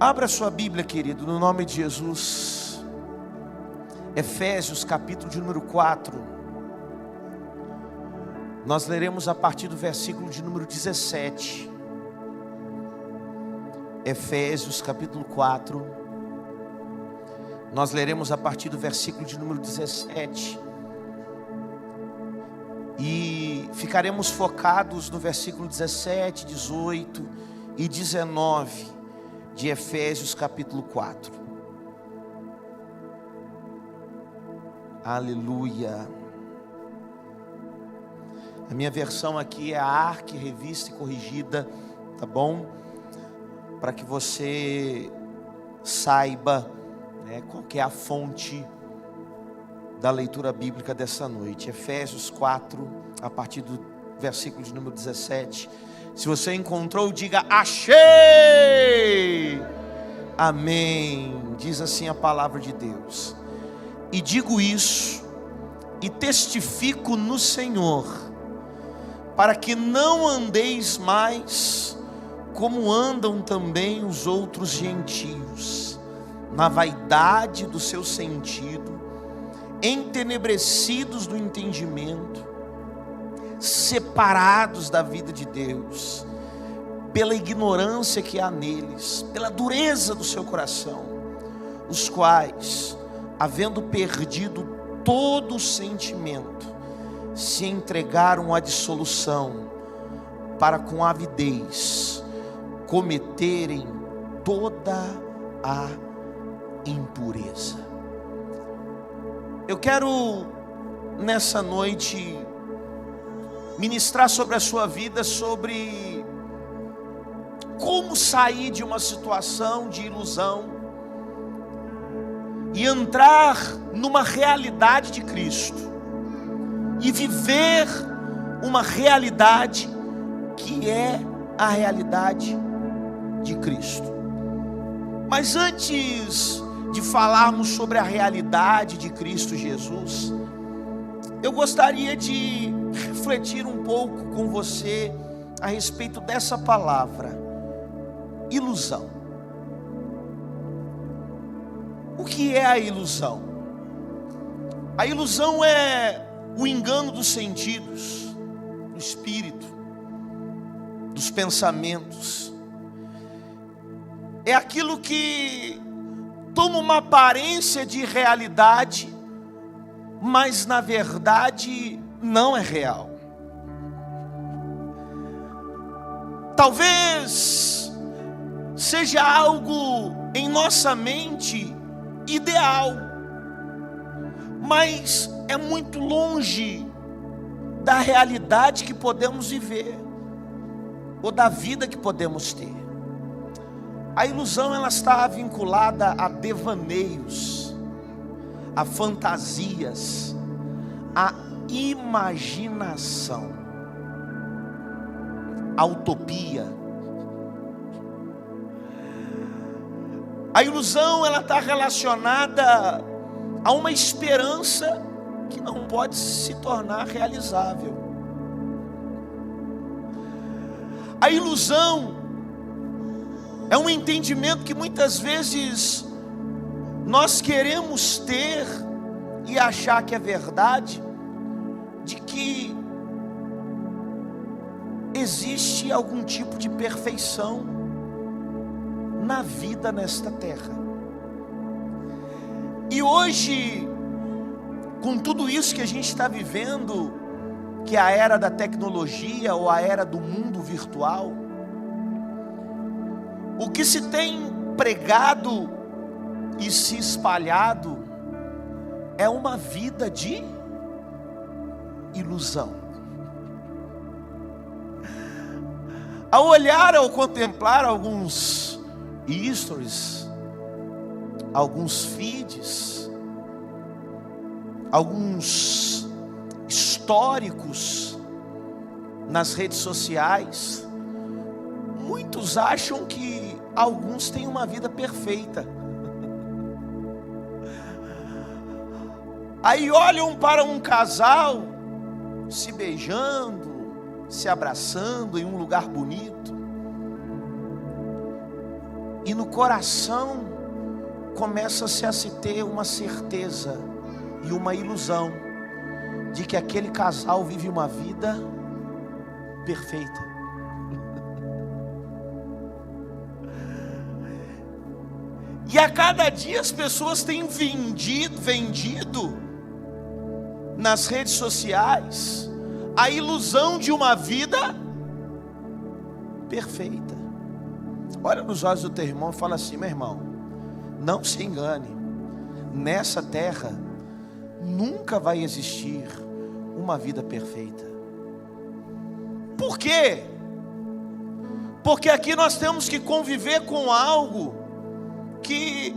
Abra sua Bíblia, querido, no nome de Jesus. Efésios, capítulo de número 4. Nós leremos a partir do versículo de número 17. Efésios, capítulo 4. Nós leremos a partir do versículo de número 17. E ficaremos focados no versículo 17, 18 e 19 de Efésios capítulo 4. Aleluia. A minha versão aqui é a Arque, revista e corrigida, tá bom? Para que você saiba, né, qual que é a fonte da leitura bíblica dessa noite. Efésios 4, a partir do versículo de número 17. Se você encontrou, diga: achei! Amém. Diz assim a palavra de Deus: e digo isso, e testifico no Senhor, para que não andeis mais como andam também os outros gentios, na vaidade do seu sentido, entenebrecidos do entendimento, separados da vida de Deus, pela ignorância que há neles, pela dureza do seu coração, os quais, havendo perdido todo o sentimento, se entregaram à dissolução, para com avidez cometerem toda a impureza. Eu quero nessa noite ministrar sobre a sua vida, sobre como sair de uma situação de ilusão e entrar numa realidade de Cristo e viver uma realidade que é a realidade de Cristo. Mas antes de falarmos sobre a realidade de Cristo Jesus, eu gostaria de refletir um pouco com você a respeito dessa palavra, ilusão. O que é a ilusão? A ilusão é o engano dos sentidos, do espírito, dos pensamentos. É aquilo que toma uma aparência de realidade, mas na verdade não é real. Talvez seja algo em nossa mente ideal, mas é muito longe da realidade que podemos viver, ou da vida que podemos ter. A ilusão, ela está vinculada a devaneios, a fantasias, a imaginação, a utopia. A ilusão, ela está relacionada a uma esperança que não pode se tornar realizável. A ilusão é um entendimento que muitas vezes nós queremos ter e achar que é verdade, de que existe algum tipo de perfeição na vida nesta terra. E hoje, com tudo isso que a gente está vivendo, que é a era da tecnologia ou a era do mundo virtual, o que se tem pregado e se espalhado é uma vida de ilusão. Ao olhar, ao contemplar alguns stories, alguns feeds, alguns históricos nas redes sociais, muitos acham que alguns têm uma vida perfeita. Aí olham para um casal se beijando, se abraçando em um lugar bonito, E no coração começa-se a se ter uma certeza e uma ilusão de que aquele casal vive uma vida perfeita. E a cada dia as pessoas têm vendido nas redes sociais a ilusão de uma vida perfeita. Olha nos olhos do teu irmão e fala assim: meu irmão, não se engane, nessa terra nunca vai existir uma vida perfeita. Por quê? Porque aqui nós temos que conviver com algo que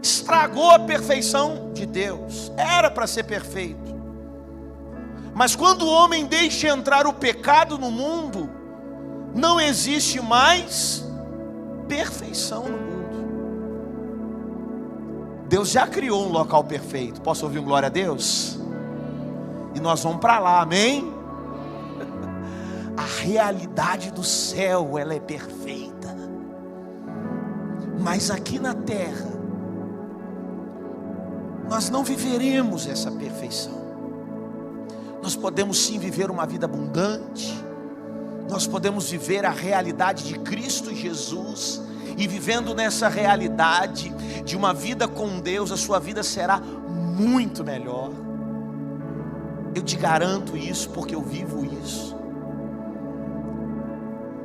estragou a perfeição de Deus. Era para ser perfeito, mas quando o homem deixa entrar o pecado no mundo, não existe mais perfeição no mundo. Deus já criou um local perfeito. Posso ouvir um glória a Deus? E nós vamos para lá, amém? A realidade do céu, ela é perfeita. Mas aqui na terra, nós não viveremos essa perfeição. Nós podemos sim viver uma vida abundante. Nós podemos viver a realidade de Cristo Jesus. E vivendo nessa realidade de uma vida com Deus, a sua vida será muito melhor. Eu te garanto isso, porque eu vivo isso.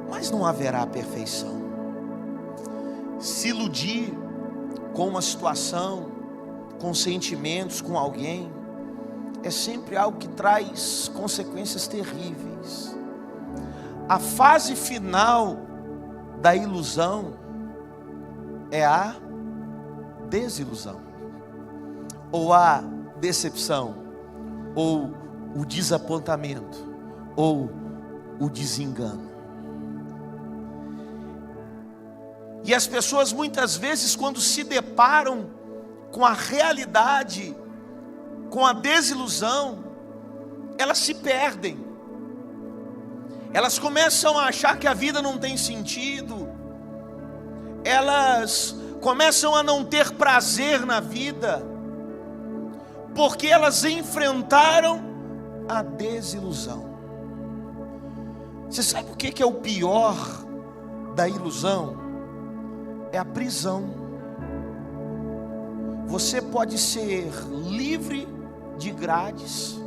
Mas não haverá perfeição. Se iludir com uma situação, com sentimentos, com alguém, é sempre algo que traz consequências terríveis. A fase final da ilusão é a desilusão, ou a decepção, ou o desapontamento, ou o desengano. E as pessoas muitas vezes, quando se deparam com a realidade, com a desilusão, elas se perdem. Elas começam a achar que a vida não tem sentido. Elas começam a não ter prazer na vida, porque elas enfrentaram a desilusão. Você sabe o que é o pior da ilusão? É a prisão. Você pode ser livre de grades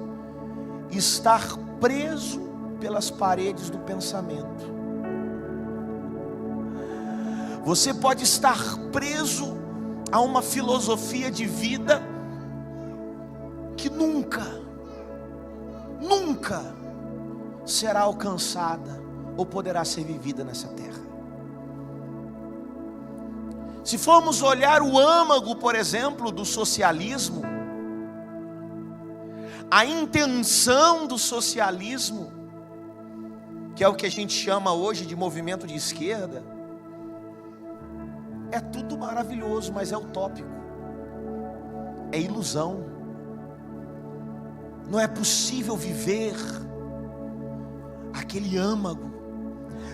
e estar preso pelas paredes do pensamento. Você pode estar preso a uma filosofia de vida que nunca será alcançada ou poderá ser vivida nessa terra. Se formos olhar o âmago, por exemplo, do socialismo, a intenção do socialismo, que é o que a gente chama hoje de movimento de esquerda, é tudo maravilhoso, mas é utópico, é ilusão. Não é possível viver aquele âmago,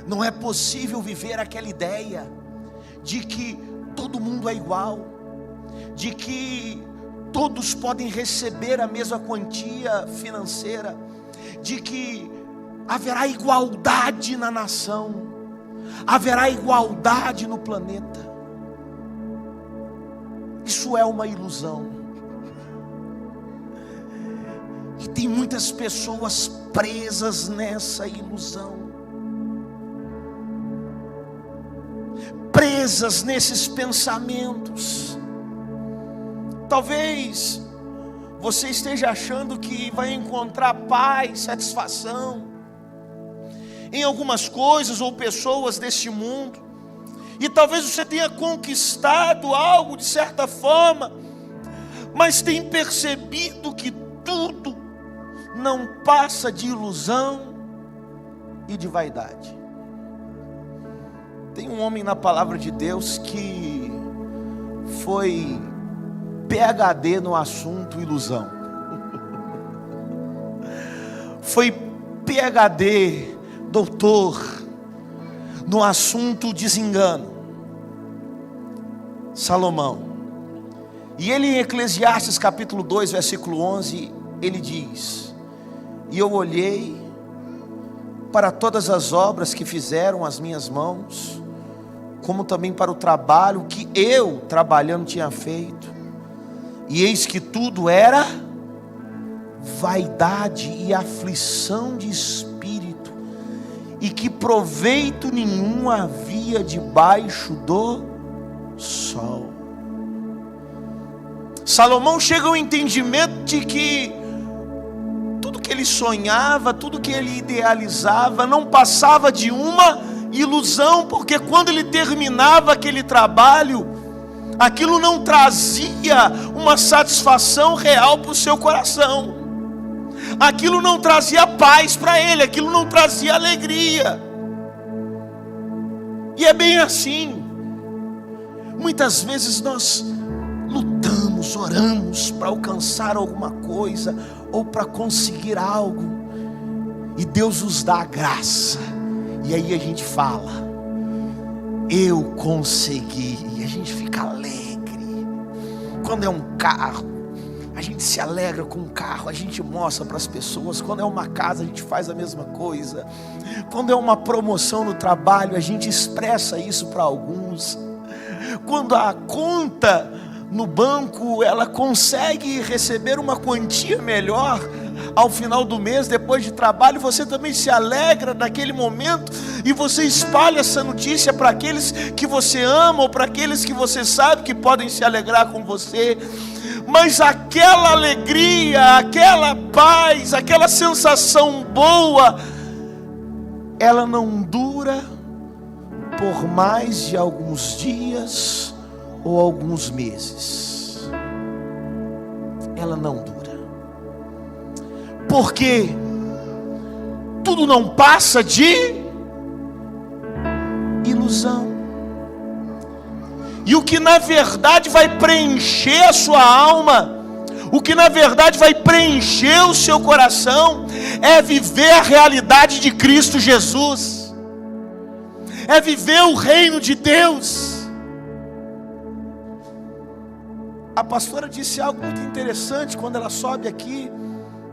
não é possível viver aquela ideia de que todo mundo é igual, de que todos podem receber a mesma quantia financeira, de que haverá igualdade na nação, haverá igualdade no planeta. Isso é uma ilusão. E tem muitas pessoas presas nessa ilusão, presas nesses pensamentos. Talvez você esteja achando que vai encontrar paz, satisfação em algumas coisas ou pessoas deste mundo, e talvez você tenha conquistado algo de certa forma, mas tem percebido que tudo não passa de ilusão e de vaidade. Tem um homem na palavra de Deus que foi PhD no assunto ilusão. Foi PhD, doutor, no assunto desengano. Salomão. E ele em Eclesiastes capítulo 2, versículo 11, ele diz: e eu olhei para todas as obras que fizeram as minhas mãos, como também para o trabalho que eu, trabalhando, tinha feito, e eis que tudo era vaidade e aflição de espírito, e que proveito nenhum havia debaixo do sol. Salomão chega ao entendimento de que tudo que ele sonhava, tudo que ele idealizava, não passava de uma ilusão, porque quando ele terminava aquele trabalho, aquilo não trazia uma satisfação real para o seu coração, aquilo não trazia paz para ele, aquilo não trazia alegria. E é bem assim. Muitas vezes nós lutamos, oramos para alcançar alguma coisa ou para conseguir algo, e Deus nos dá a graça, e aí a gente fala: eu consegui, e a gente fica alegre. Quando é um carro, a gente se alegra com o carro, a gente mostra para as pessoas. Quando é uma casa, a gente faz a mesma coisa. Quando é uma promoção no trabalho, a gente expressa isso para alguns. Quando a conta no banco, ela consegue receber uma quantia melhor ao final do mês, depois de trabalho, você também se alegra naquele momento, e você espalha essa notícia para aqueles que você ama, ou para aqueles que você sabe que podem se alegrar com você. Mas aquela alegria, aquela paz, aquela sensação boa, ela não dura por mais de alguns dias ou alguns meses. Ela não dura, porque tudo não passa de ilusão. E o que na verdade vai preencher a sua alma, o que na verdade vai preencher o seu coração, é viver a realidade de Cristo Jesus, é viver o reino de Deus. A pastora disse algo muito interessante quando ela sobe aqui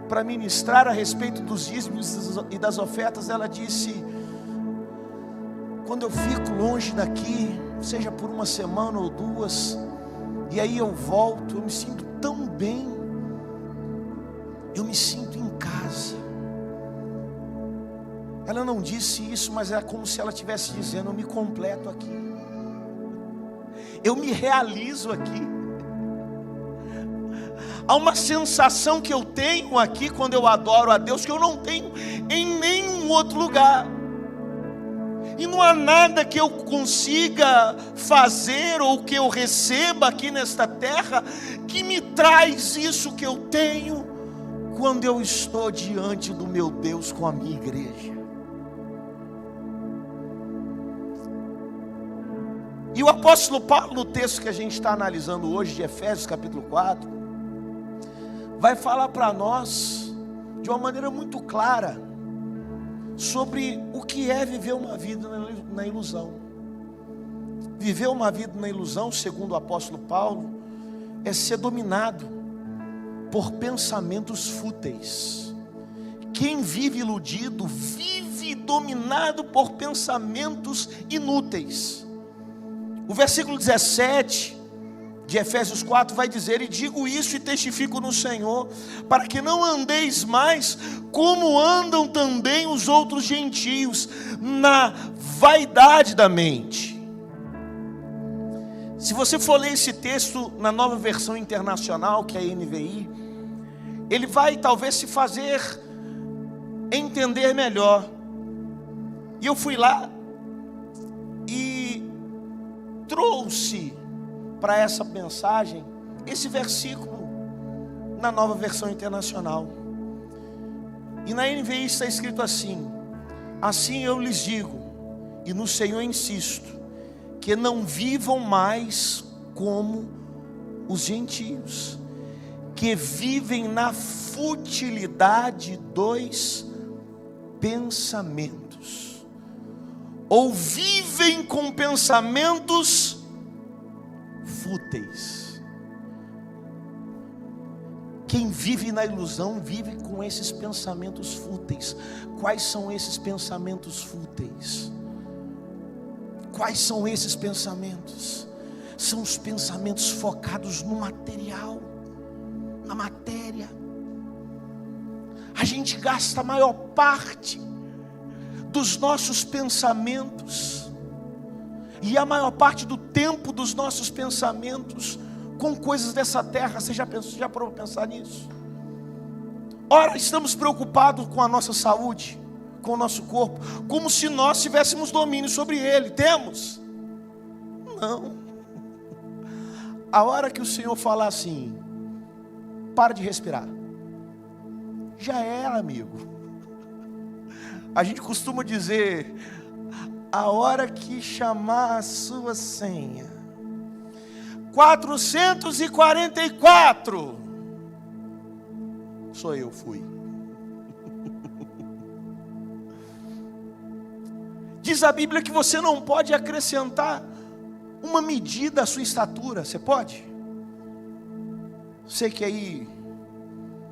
para ministrar a respeito dos dízimos e das ofertas. Ela disse: quando eu fico longe daqui, seja por uma semana ou duas, e aí eu volto, eu me sinto tão bem, eu me sinto em casa. Ela não disse isso, mas é como se ela estivesse dizendo: eu me completo aqui, eu me realizo aqui. Há uma sensação que eu tenho aqui quando eu adoro a Deus, que eu não tenho em nenhum outro lugar. E não há nada que eu consiga fazer ou que eu receba aqui nesta terra que me traz isso que eu tenho quando eu estou diante do meu Deus com a minha igreja. E o apóstolo Paulo, no texto que a gente está analisando hoje, de Efésios capítulo 4, vai falar para nós de uma maneira muito clara sobre o que é viver uma vida na ilusão. Viver uma vida na ilusão, segundo o apóstolo Paulo, é ser dominado por pensamentos fúteis. Quem vive iludido, vive dominado por pensamentos inúteis. O versículo 17 de Efésios 4 vai dizer: e digo isso e testifico no Senhor, para que não andeis mais como andam também os outros gentios, na vaidade da mente. Se você for ler esse texto na Nova Versão Internacional, que é a NVI, ele vai talvez se fazer entender melhor. E eu fui lá e trouxe para essa mensagem esse versículo na Nova Versão Internacional. E na NVI está escrito assim: assim eu lhes digo, e no Senhor insisto, que não vivam mais como os gentios, que vivem na futilidade dos pensamentos, ou vivem com pensamentos fúteis. Quem vive na ilusão vive com esses pensamentos fúteis. Quais são esses pensamentos fúteis? Quais são esses pensamentos? São os pensamentos focados no material, na matéria. A gente gasta a maior parte dos nossos pensamentos e a maior parte do tempo dos nossos pensamentos com coisas dessa terra. Você já parou para pensar nisso? Ora, estamos preocupados com a nossa saúde, com o nosso corpo, como se nós tivéssemos domínio sobre ele. Temos? Não. A hora que o Senhor falar assim, para de respirar, já era, amigo. A gente costuma dizer, a hora que chamar a sua senha, 444, sou eu, fui. Diz a Bíblia que você não pode acrescentar uma medida à sua estatura. Você pode? Você que aí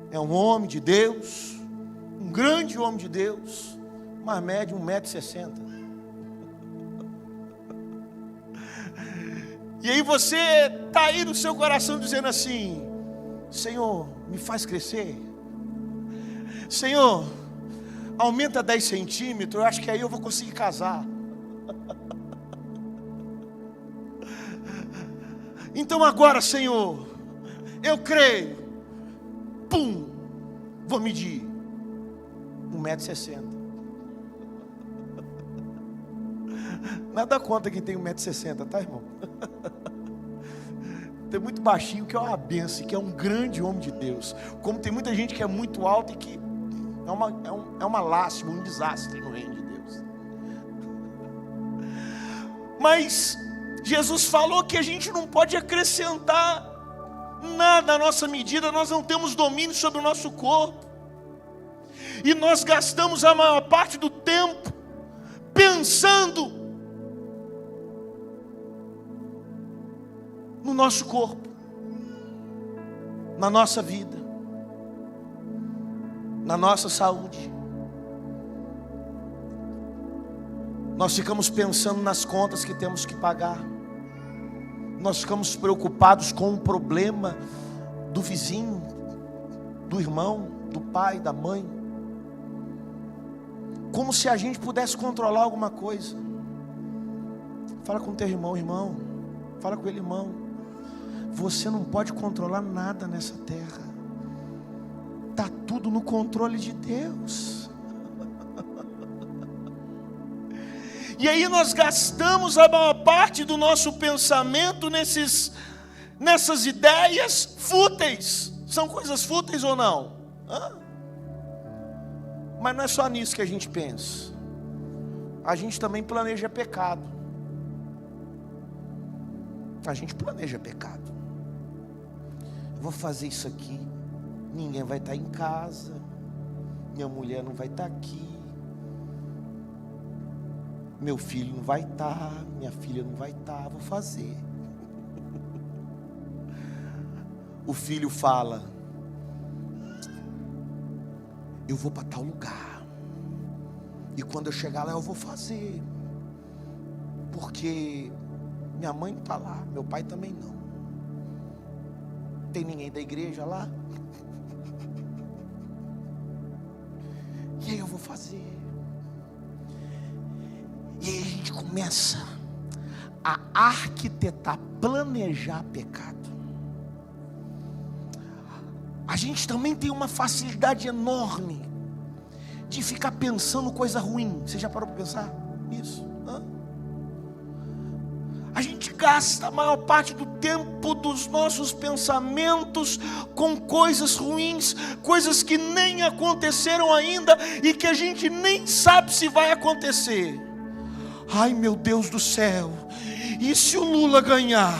é um homem de Deus, um grande homem de Deus, mas mede 1,60 m. E aí você está aí no seu coração dizendo assim: Senhor, me faz crescer. Senhor, aumenta 10 centímetros, eu acho que aí eu vou conseguir casar. Então agora, Senhor, eu creio. Pum, vou medir 1,60 m. Nada contra quem tem 1,60 m, tá, irmão? Tem muito baixinho que é uma benção, que é um grande homem de Deus. Como tem muita gente que é muito alta e que é uma lástima, um desastre no reino de Deus. Mas Jesus falou que a gente não pode acrescentar nada à nossa medida. Nós não temos domínio sobre o nosso corpo. E nós gastamos a maior parte do tempo pensando no nosso corpo, na nossa vida, na nossa saúde. Nós ficamos pensando nas contas que temos que pagar. Nós ficamos preocupados com o problema do vizinho, do irmão, do pai, da mãe. Como se a gente pudesse controlar alguma coisa. Fala com o teu irmão, irmão. Fala com ele, irmão. Você não pode controlar nada nessa terra. Está tudo no controle de Deus. E aí nós gastamos a maior parte do nosso pensamento nessas ideias fúteis. São coisas fúteis ou não? Mas não é só nisso que a gente pensa. A gente também planeja pecado. A gente planeja pecado. Eu vou fazer isso aqui. Ninguém vai estar em casa. Minha mulher não vai estar aqui. Meu filho não vai estar. Minha filha não vai estar. Vou fazer. O filho fala: eu vou para tal lugar. E quando eu chegar lá eu vou fazer. Porque minha mãe não está lá. Meu pai também não. Tem ninguém da igreja lá. E aí eu vou fazer. E aí a gente começa a arquitetar, planejar pecado. A gente também tem uma facilidade enorme de ficar pensando coisa ruim. Você já parou para pensar nisso? A gente gasta a maior parte do tempo dos nossos pensamentos com coisas ruins, coisas que nem aconteceram ainda e que a gente nem sabe se vai acontecer. Ai, meu Deus do céu, e se o Lula ganhar?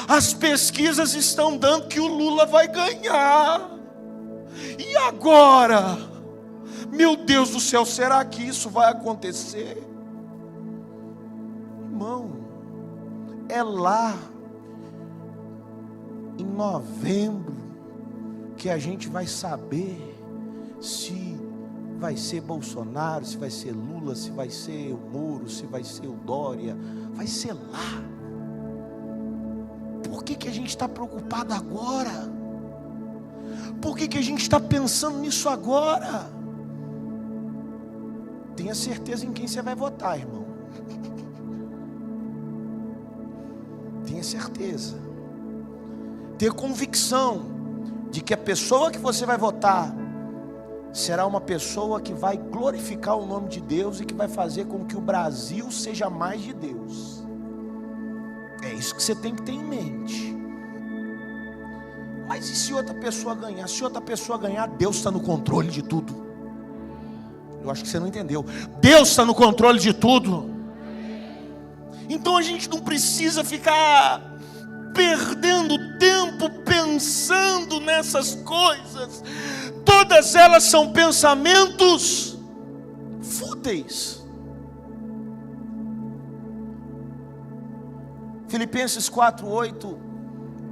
As pesquisas estão dando que o Lula vai ganhar. E agora? Meu Deus do céu, será que isso vai acontecer? Irmão, é lá em novembro que a gente vai saber se vai ser Bolsonaro, se vai ser Lula, se vai ser o Moro, se vai ser o Dória. Vai ser lá. Por que a gente está preocupado agora? Por que a gente está pensando nisso agora? Tenha certeza em quem você vai votar, irmão. Tenha certeza. Ter convicção de que a pessoa que você vai votar será uma pessoa que vai glorificar o nome de Deus e que vai fazer com que o Brasil seja mais de Deus. É isso que você tem que ter em mente. Mas e se outra pessoa ganhar? Se outra pessoa ganhar, Deus está no controle de tudo. Eu acho que você não entendeu. Deus está no controle de tudo. Então a gente não precisa ficar perdendo tempo pensando nessas coisas. Todas elas são pensamentos fúteis. Filipenses 4:8,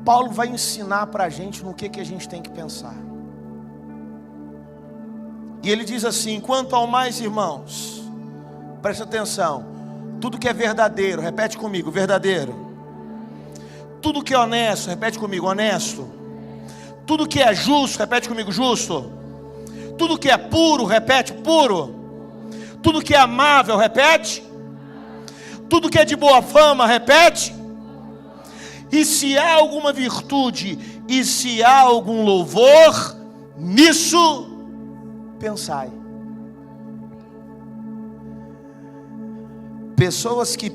Paulo vai ensinar para a gente no que a gente tem que pensar. E ele diz assim: quanto ao mais, irmãos, presta atenção, tudo que é verdadeiro, repete comigo, verdadeiro. Tudo que é honesto, repete comigo, honesto. Tudo que é justo, repete comigo, justo. Tudo que é puro, repete, puro. Tudo que é amável, repete. Tudo que é de boa fama, repete. E se há alguma virtude, e se há algum louvor, nisso pensai. Pessoas que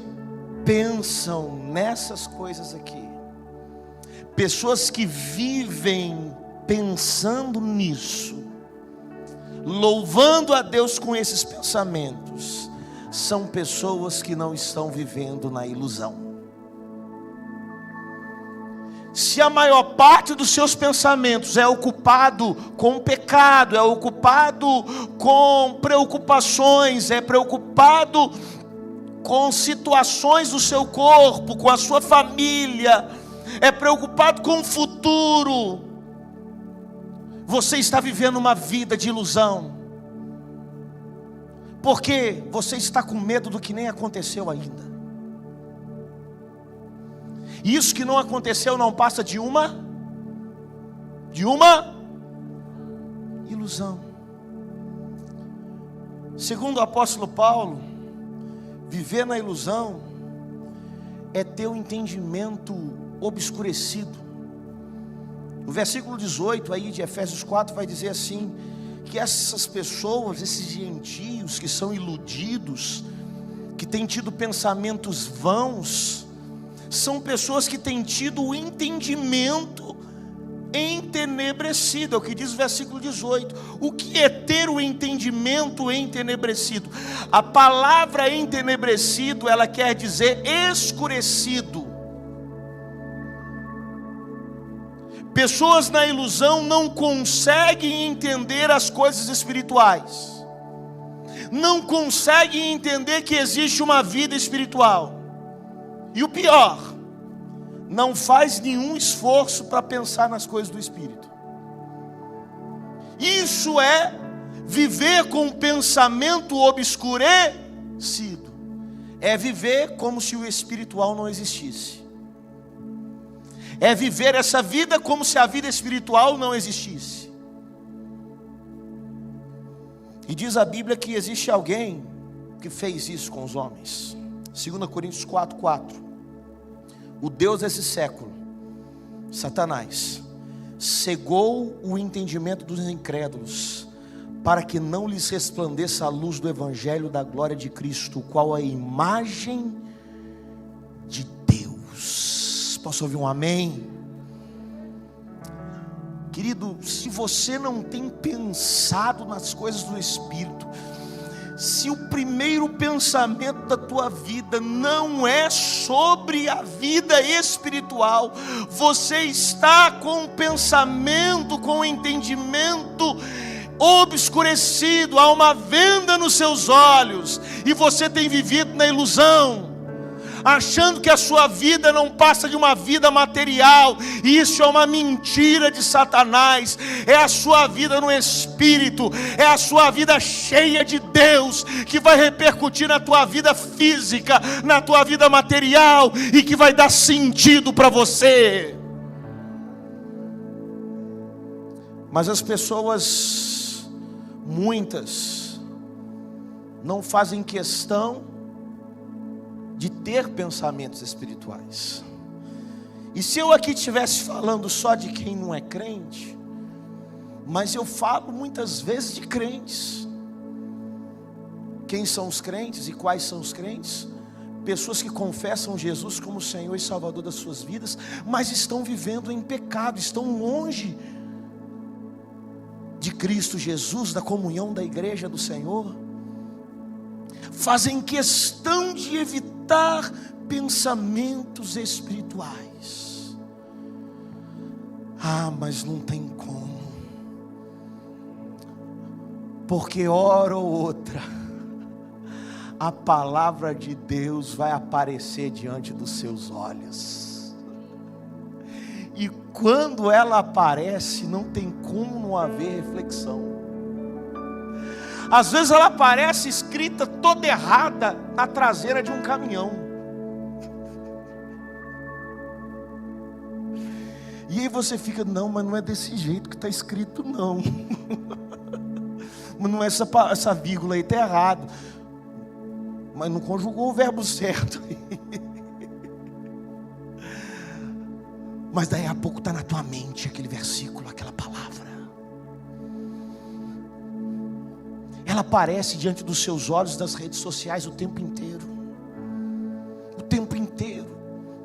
pensam nessas coisas aqui, pessoas que vivem pensando nisso, louvando a Deus com esses pensamentos, são pessoas que não estão vivendo na ilusão. Se a maior parte dos seus pensamentos é ocupado com pecado, é ocupado com preocupações, é preocupado com situações do seu corpo, com a sua família, é preocupado com o futuro, você está vivendo uma vida de ilusão, porque você está com medo do que nem aconteceu ainda. E isso que não aconteceu não passa de uma ilusão. Segundo o apóstolo Paulo, viver na ilusão é ter o entendimento obscurecido. O versículo 18 aí de Efésios 4 vai dizer assim, que essas pessoas, esses gentios que são iludidos, que têm tido pensamentos vãos, são pessoas que têm tido o entendimento entenebrecido. É o que diz o versículo 18. O que é ter o entendimento entenebrecido? A palavra entenebrecido, ela quer dizer escurecido. Pessoas na ilusão não conseguem entender as coisas espirituais, não conseguem entender que existe uma vida espiritual. E o pior, não faz nenhum esforço para pensar nas coisas do Espírito. Isso é viver com o pensamento obscurecido. É viver como se o espiritual não existisse. É viver essa vida como se a vida espiritual não existisse. E diz a Bíblia que existe alguém que fez isso com os homens. 2 Coríntios 4:4. O Deus desse século, Satanás, cegou o entendimento dos incrédulos, para que não lhes resplandeça a luz do Evangelho da glória de Cristo, o qual é a imagem de Deus. Posso ouvir um amém? Querido, se você não tem pensado nas coisas do Espírito, se o primeiro pensamento da tua vida não é sobre a vida espiritual, você está com o pensamento, com o entendimento obscurecido, há uma venda nos seus olhos, e você tem vivido na ilusão, achando que a sua vida não passa de uma vida material. Isso é uma mentira de Satanás. É a sua vida no Espírito, é a sua vida cheia de Deus, que vai repercutir na tua vida física, na tua vida material, e que vai dar sentido para você. Mas as pessoas, muitas, não fazem questão de ter pensamentos espirituais. E se eu aqui estivesse falando só de quem não é crente, mas eu falo muitas vezes de crentes. Quem são os crentes e quais são os crentes? Pessoas que confessam Jesus como Senhor e Salvador das suas vidas, mas estão vivendo em pecado, estão longe de Cristo Jesus, da comunhão da igreja do Senhor. Fazem questão de evitar pensamentos espirituais. Mas não tem como, porque hora ou outra a palavra de Deus vai aparecer diante dos seus olhos, e quando ela aparece, não tem como não haver reflexão. Às vezes ela aparece escrita toda errada na traseira de um caminhão. E aí você fica, não, mas não é desse jeito que está escrito, não. Mas não é essa vírgula aí, está errado. Mas não conjugou o verbo certo. Mas daí a pouco está na tua mente aquele versículo, aquela palavra. Ela aparece diante dos seus olhos das redes sociais o tempo inteiro. O tempo inteiro.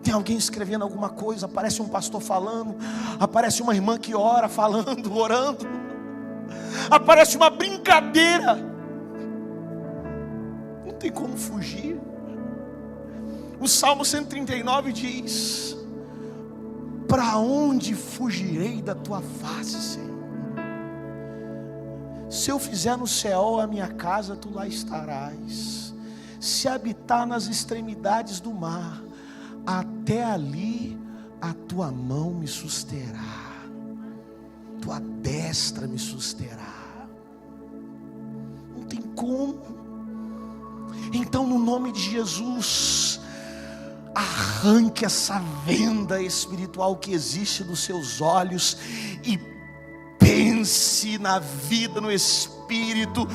Tem alguém escrevendo alguma coisa, aparece um pastor falando, aparece uma irmã que ora, falando, orando. Aparece uma brincadeira. Não tem como fugir. O Salmo 139 diz: para onde fugirei da tua face, Senhor? Se eu fizer no céu a minha casa, tu lá estarás. Se habitar nas extremidades do mar, até ali a tua mão me susterá, tua destra me susterá. Não tem como. Então, no nome de Jesus, arranque essa venda espiritual que existe nos seus olhos e pense na vida no Espírito,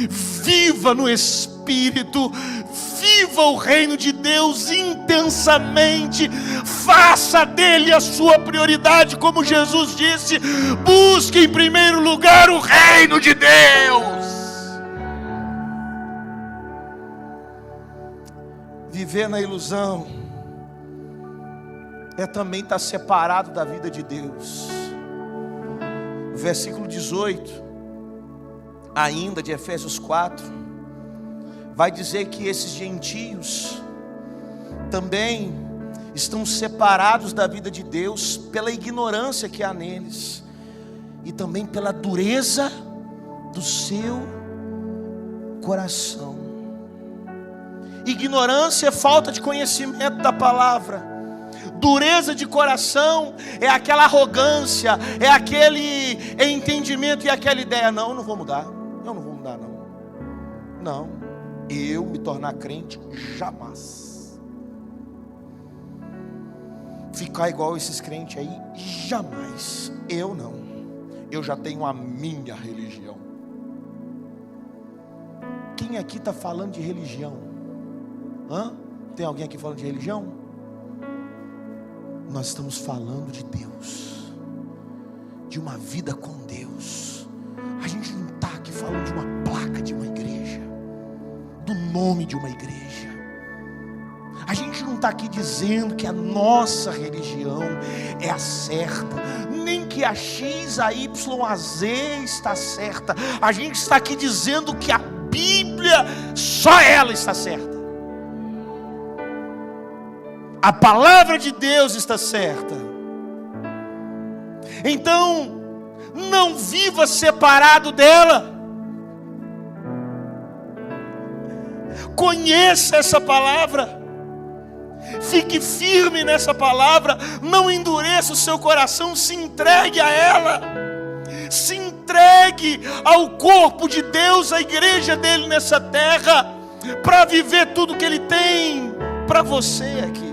viva no Espírito, viva o reino de Deus intensamente, faça dele a sua prioridade, como Jesus disse: busque em primeiro lugar o reino de Deus. Viver na ilusão é também estar separado da vida de Deus. Versículo 18, ainda de Efésios 4, vai dizer que esses gentios também estão separados da vida de Deus pela ignorância que há neles, e também pela dureza do seu coração. Ignorância é falta de conhecimento da palavra. Dureza de coração é aquela arrogância, é aquele entendimento e aquela ideia: não, eu não vou mudar, eu não vou mudar não. Não, eu me tornar crente, jamais. Ficar igual esses crentes aí, jamais. Eu não, eu já tenho a minha religião. Quem aqui está falando de religião? Tem alguém aqui falando de religião? Nós estamos falando de Deus, de uma vida com Deus. A gente não está aqui falando de uma placa de uma igreja, do nome de uma igreja. A gente não está aqui dizendo que a nossa religião é a certa, nem que a X, a Y, a Z está certa. A gente está aqui dizendo que a Bíblia, só ela está certa. A palavra de Deus está certa. Então, Não viva separado dela. Conheça essa palavra. Fique firme nessa palavra. Não endureça o seu coração. Se entregue a ela. Se entregue ao corpo de Deus, à igreja dele nessa terra, para viver tudo que ele tem para você aqui.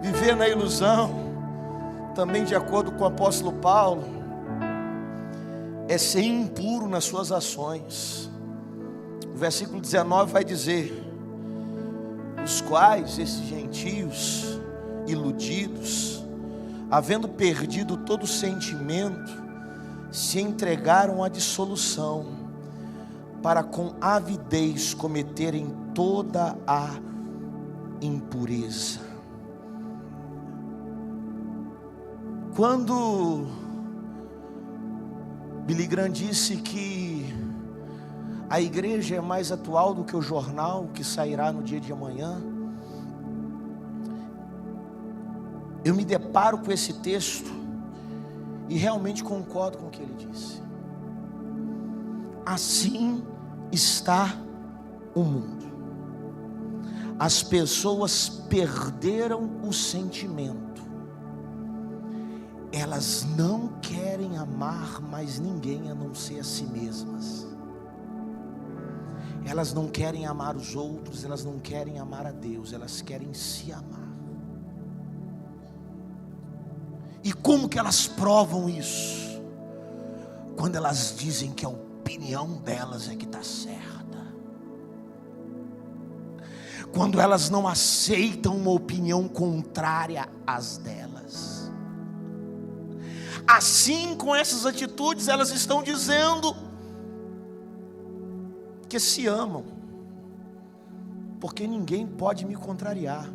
Viver na ilusão, também de acordo com o apóstolo Paulo, é ser impuro nas suas ações. O versículo 19 vai dizer: os quais, esses gentios iludidos, havendo perdido todo sentimento, se entregaram à dissolução, para com avidez cometerem toda a impureza. Quando Billy Graham disse que a igreja é mais atual do que o jornal que sairá no dia de amanhã, eu me deparo com esse texto e realmente concordo com o que ele disse. Assim está o mundo. As pessoas perderam o sentimento. Elas não querem amar mais ninguém a não ser a si mesmas. Elas não querem amar os outros, elas não querem amar a Deus, elas querem se amar. E como que elas provam isso? Quando elas dizem que a opinião delas é que está certa. Quando elas não aceitam uma opinião contrária às delas. Assim, com essas atitudes, elas estão dizendo que se amam, porque ninguém pode me contrariar.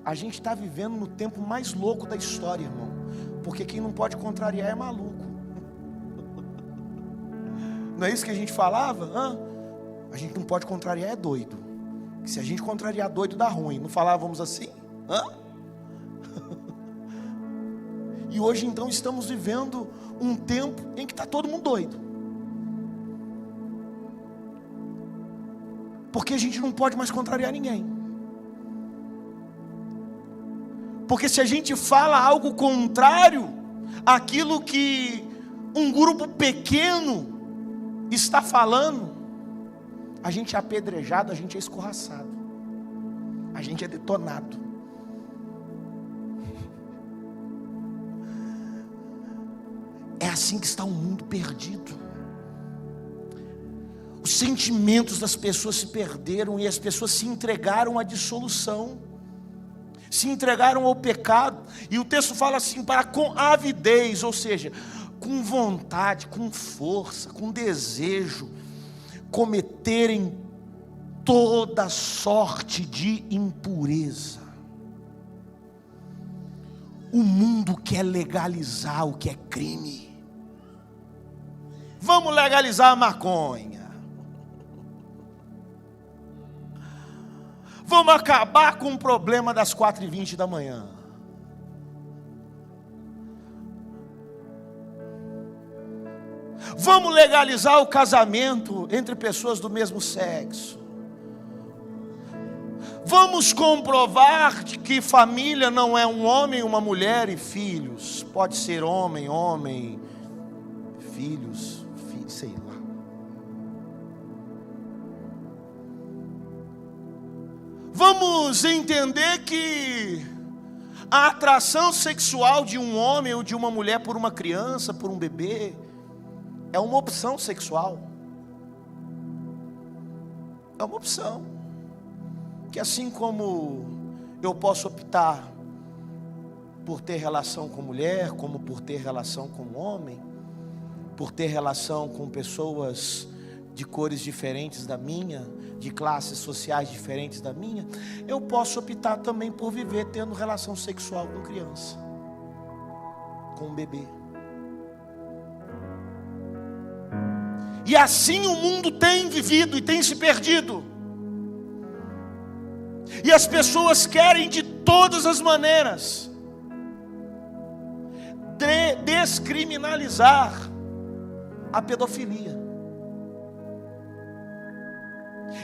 A gente está vivendo no tempo mais louco da história, irmão, porque quem não pode contrariar é maluco. Não é isso que a gente falava? A gente não pode contrariar é doido. Se a gente contrariar doido dá ruim. Não falávamos assim? E hoje então estamos vivendo um tempo em que está todo mundo doido. Porque a gente não pode mais contrariar ninguém. Porque se a gente fala algo contrário àquilo que um grupo pequeno está falando, a gente é apedrejado, a gente é escorraçado, a gente é detonado. É assim que está o mundo perdido. Os sentimentos das pessoas se perderam e as pessoas se entregaram à dissolução, se entregaram ao pecado. E o texto fala assim: para com avidez, ou seja, com vontade, com força, com desejo, cometerem toda sorte de impureza. O mundo quer legalizar o que é crime. Vamos legalizar a maconha. Vamos acabar com o problema das 4h20 da manhã. Vamos legalizar o casamento entre pessoas do mesmo sexo. Vamos comprovar que família não é um homem, uma mulher e filhos. Pode ser homem, filhos, sei lá. Vamos entender que a atração sexual de um homem ou de uma mulher por uma criança, por um bebê, é uma opção sexual. É uma opção. Que assim como eu posso optar por ter relação com mulher, como por ter relação com homem, por ter relação com pessoas de cores diferentes da minha, de classes sociais diferentes da minha, eu posso optar também por viver tendo relação sexual com criança, com um bebê. E assim o mundo tem vivido e tem se perdido. E as pessoas querem de todas as maneiras descriminalizar a pedofilia.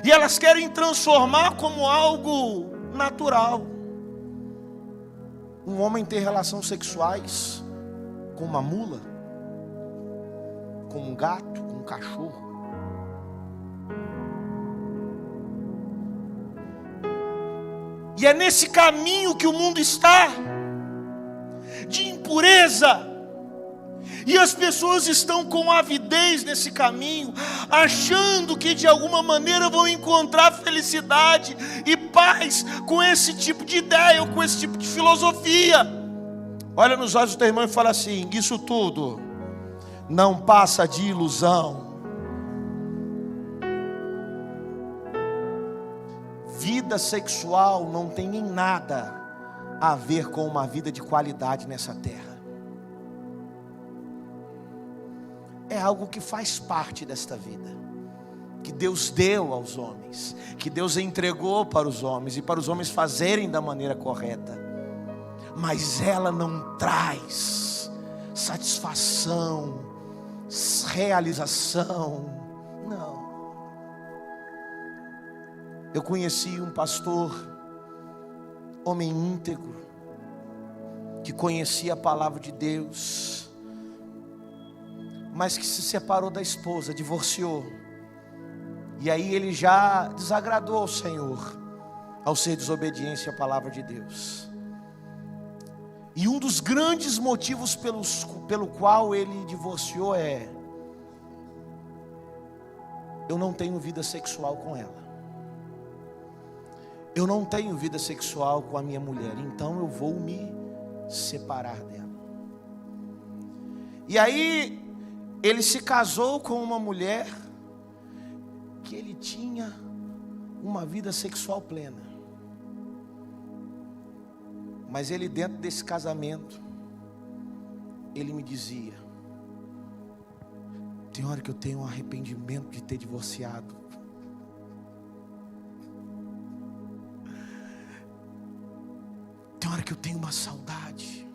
E elas querem transformar como algo natural. Um homem ter relações sexuais com uma mula, com um gato, com um cachorro. E é nesse caminho que o mundo está, de impureza. E as pessoas estão com avidez nesse caminho, achando que de alguma maneira vão encontrar felicidade e paz com esse tipo de ideia ou com esse tipo de filosofia. Olha nos olhos do teu irmão e fala assim: isso tudo não passa de ilusão. Vida sexual não tem em nada a ver com uma vida de qualidade nessa terra. É algo que faz parte desta vida, que Deus deu aos homens, que Deus entregou para os homens, e para os homens fazerem da maneira correta. Mas ela não traz satisfação, realização, não. Eu conheci um pastor, homem íntegro, que conhecia a palavra de Deus, mas que se separou da esposa, divorciou. E aí ele já desagradou ao Senhor, ao ser desobediente à palavra de Deus. E um dos grandes motivos pelo qual ele divorciou é: eu não tenho vida sexual com ela. Eu não tenho vida sexual com a minha mulher, então eu vou me separar dela. E aí ele se casou com uma mulher que ele tinha uma vida sexual plena. Mas ele, dentro desse casamento, ele me dizia: tem hora que eu tenho um arrependimento de ter divorciado. Tem hora que eu tenho uma saudade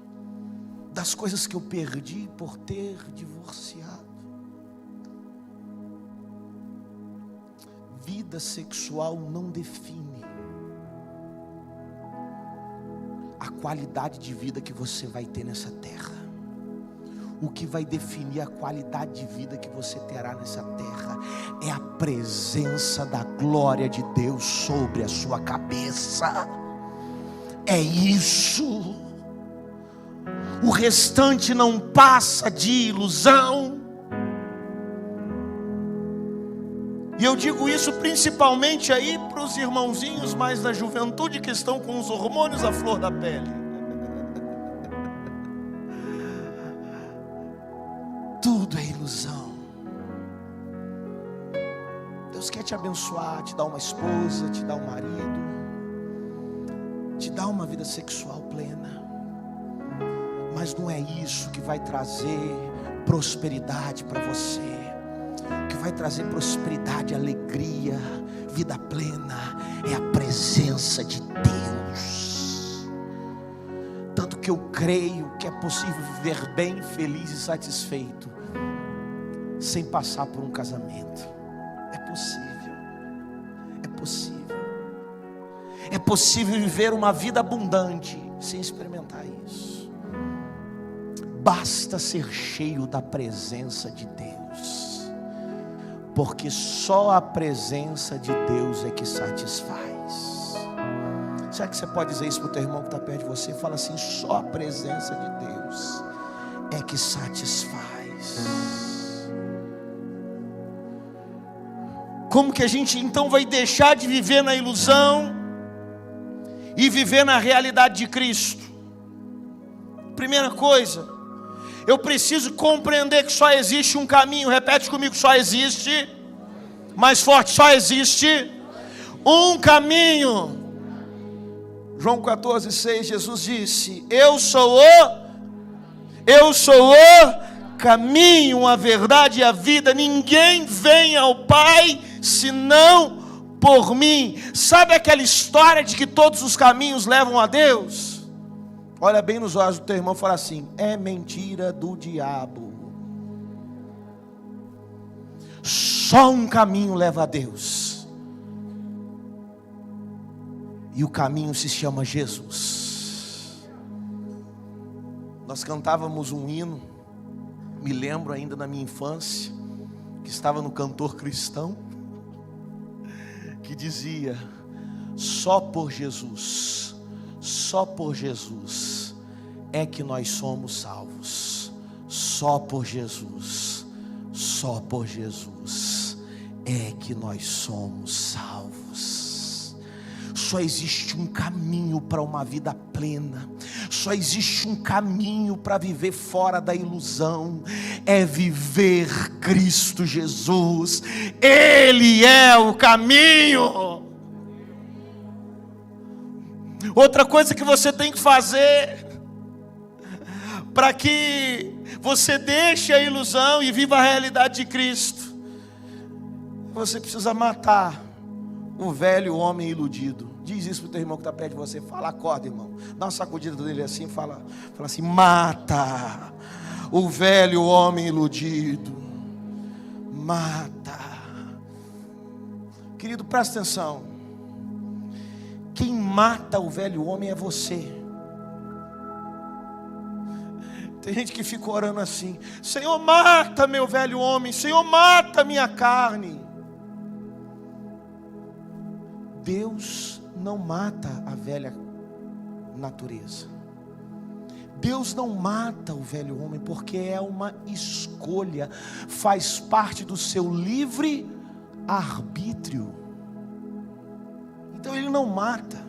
das coisas que eu perdi por ter divorciado. Vida sexual não define a qualidade de vida que você vai ter nessa terra. O que vai definir a qualidade de vida que você terá nessa terra é a presença da glória de Deus sobre a sua cabeça. É isso. O restante não passa de ilusão. E eu digo isso principalmente aí para os irmãozinhos mais da juventude, que estão com os hormônios à flor da pele. Tudo é ilusão. Deus quer te abençoar, te dar uma esposa, te dar um marido, te dar uma vida sexual plena. Mas não é isso que vai trazer prosperidade para você. O que vai trazer prosperidade, alegria, vida plena é a presença de Deus. Tanto que eu creio que é possível viver bem, feliz e satisfeito sem passar por um casamento. É possível. É possível. É possível viver uma vida abundante sem experimentar isso. Basta ser cheio da presença de Deus, porque só a presença de Deus é que satisfaz. Será que você pode dizer isso para o teu irmão que está perto de você? Fala assim: só a presença de Deus é que satisfaz. Como que a gente então vai deixar de viver na ilusão e viver na realidade de Cristo? Primeira coisa, eu preciso compreender que só existe um caminho. Repete comigo: só existe, mais forte, só existe um caminho. João 14:6, Jesus disse: eu sou o caminho, a verdade e a vida. Ninguém vem ao Pai senão por mim. Sabe aquela história de que todos os caminhos levam a Deus? Olha bem nos olhos do teu irmão e fala assim: é mentira do diabo. Só um caminho leva a Deus, e o caminho se chama Jesus. Nós cantávamos um hino, me lembro ainda na minha infância, que estava no Cantor Cristão, que dizia: só por Jesus é que nós somos salvos. Só por Jesus é que nós somos salvos. Só existe um caminho para uma vida plena. Só existe um caminho para viver fora da ilusão. É viver Cristo Jesus. Ele é o caminho. Outra coisa que você tem que fazer, para que você deixe a ilusão e viva a realidade de Cristo, você precisa matar o velho homem iludido. Diz isso para o teu irmão que está perto de você. Fala, acorda, irmão. Dá uma sacudida dele assim, fala assim: mata o velho homem iludido. Mata. Querido, presta atenção. Quem mata o velho homem é você. Tem gente que fica orando assim: Senhor, mata meu velho homem. Senhor, mata minha carne. Deus não mata a velha natureza. Deus não mata o velho homem, porque é uma escolha, faz parte do seu livre arbítrio. Então Ele não mata.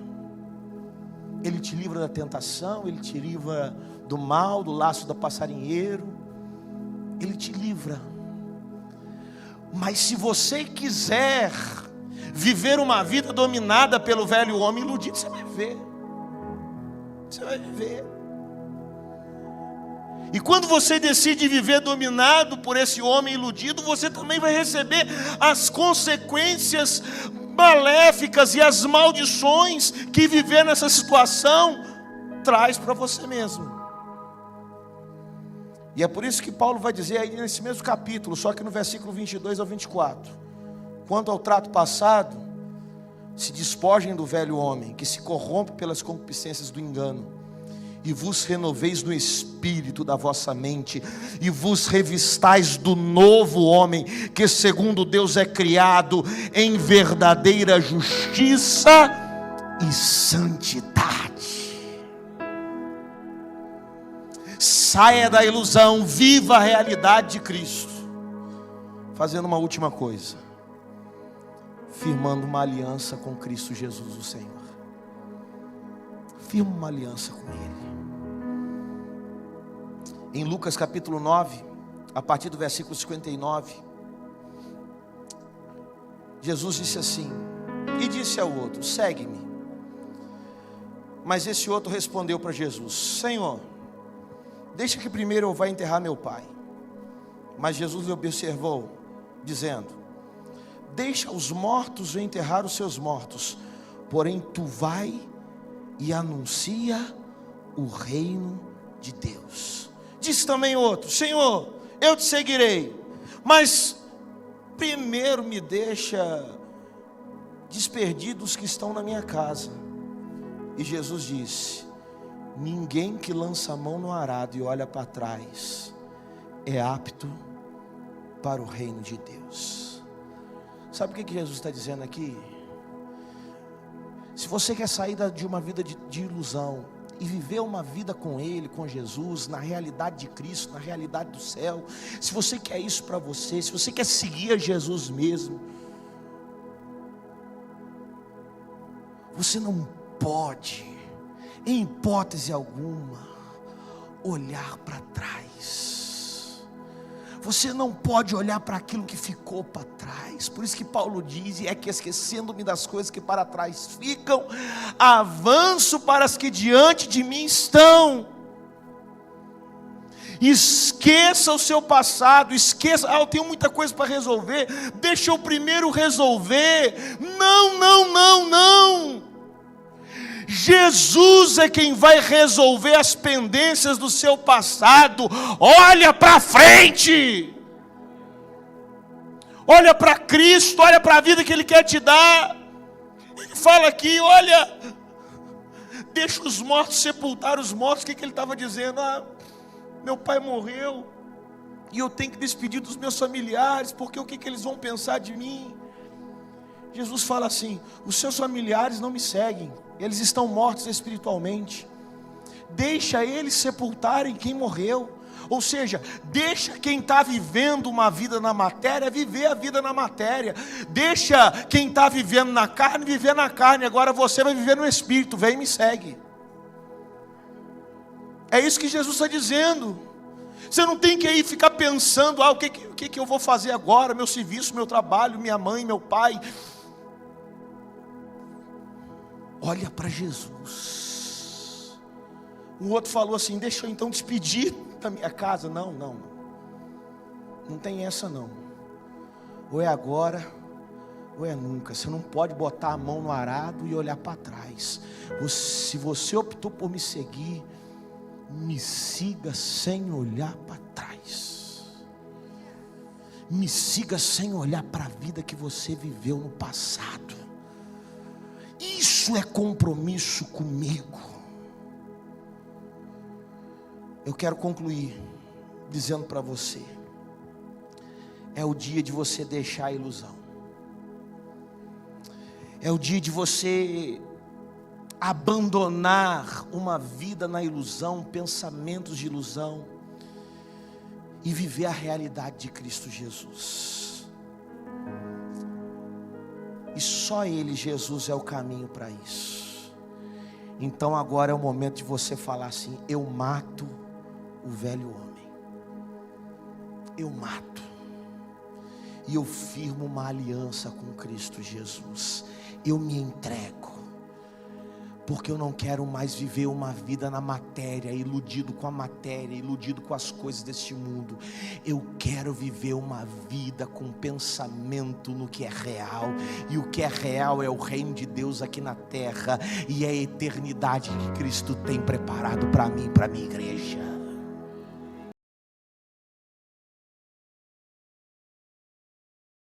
Ele te livra da tentação, Ele te livra do mal, do laço da passarinheiro. Ele te livra. Mas se você quiser viver uma vida dominada pelo velho homem iludido, você vai viver. Você vai viver. E quando você decide viver dominado por esse homem iludido, você também vai receber as consequências maléficas e as maldições que viver nessa situação traz para você mesmo. E é por isso que Paulo vai dizer aí nesse mesmo capítulo, só que no versículo 22 ao 24: quanto ao trato passado, se despojem do velho homem, que se corrompe pelas concupiscências do engano, e vos renoveis no espírito da vossa mente, e vos revistais do novo homem, que segundo Deus é criado em verdadeira justiça e santidade. Saia da ilusão, viva a realidade de Cristo. Fazendo uma última coisa: firmando uma aliança com Cristo Jesus o Senhor. Firma uma aliança com Ele. Em Lucas capítulo 9, a partir do versículo 59, Jesus disse assim: e disse ao outro: segue-me. Mas esse outro respondeu para Jesus: Senhor, deixa que primeiro eu vá enterrar meu pai. Mas Jesus lhe observou, dizendo: deixa os mortos enterrar os seus mortos, porém tu vai e anuncia o reino de Deus. Disse também outro: Senhor, eu te seguirei, mas primeiro me deixa desperdidos que estão na minha casa. E Jesus disse: ninguém que lança a mão no arado e olha para trás é apto para o reino de Deus. Sabe o que Jesus está dizendo aqui? Se você quer sair de uma vida de ilusão e viver uma vida com Ele, com Jesus, na realidade de Cristo, na realidade do céu, se você quer isso para você, se você quer seguir a Jesus mesmo, você não pode, em hipótese alguma, olhar para trás. Você não pode olhar para aquilo que ficou para trás. Por isso que Paulo diz: é que esquecendo-me das coisas que para trás ficam, avanço para as que diante de mim estão. Esqueça o seu passado, esqueça: eu tenho muita coisa para resolver, deixa eu primeiro resolver. Não. Jesus é quem vai resolver as pendências do seu passado. Olha para frente. Olha para Cristo, olha para a vida que Ele quer te dar. Ele fala aqui, olha, deixa os mortos sepultar os mortos. O que Ele estava dizendo? Meu pai morreu, e eu tenho que despedir dos meus familiares, porque o que eles vão pensar de mim? Jesus fala assim: os seus familiares não me seguem, eles estão mortos espiritualmente. Deixa eles sepultarem quem morreu. Ou seja, deixa quem está vivendo uma vida na matéria viver a vida na matéria. Deixa quem está vivendo na carne viver na carne. Agora você vai viver no Espírito. Vem e me segue. É isso que Jesus está dizendo. Você não tem que aí ficar pensando: o que eu vou fazer agora? Meu serviço, meu trabalho, minha mãe, meu pai. Olha para Jesus. Um outro falou assim: deixa eu então despedir da minha casa. Não tem essa não. Ou é agora ou é nunca. Você não pode botar a mão no arado e olhar para trás. Se você optou por me seguir, me siga sem olhar para trás. Me siga sem olhar para a vida que você viveu no passado. Isso é compromisso comigo. Eu quero concluir dizendo para você: é o dia de você deixar a ilusão. É o dia de você abandonar uma vida na ilusão, pensamentos de ilusão, e viver a realidade de Cristo Jesus. E só Ele, Jesus, é o caminho para isso. Então agora é o momento de você falar assim: eu mato o velho homem. Eu mato. E eu firmo uma aliança com Cristo Jesus. Eu me entrego. Porque eu não quero mais viver uma vida na matéria, iludido com a matéria, iludido com as coisas deste mundo. Eu quero viver uma vida com pensamento no que é real. E o que é real é o reino de Deus aqui na terra. E é a eternidade que Cristo tem preparado para mim e para a minha igreja.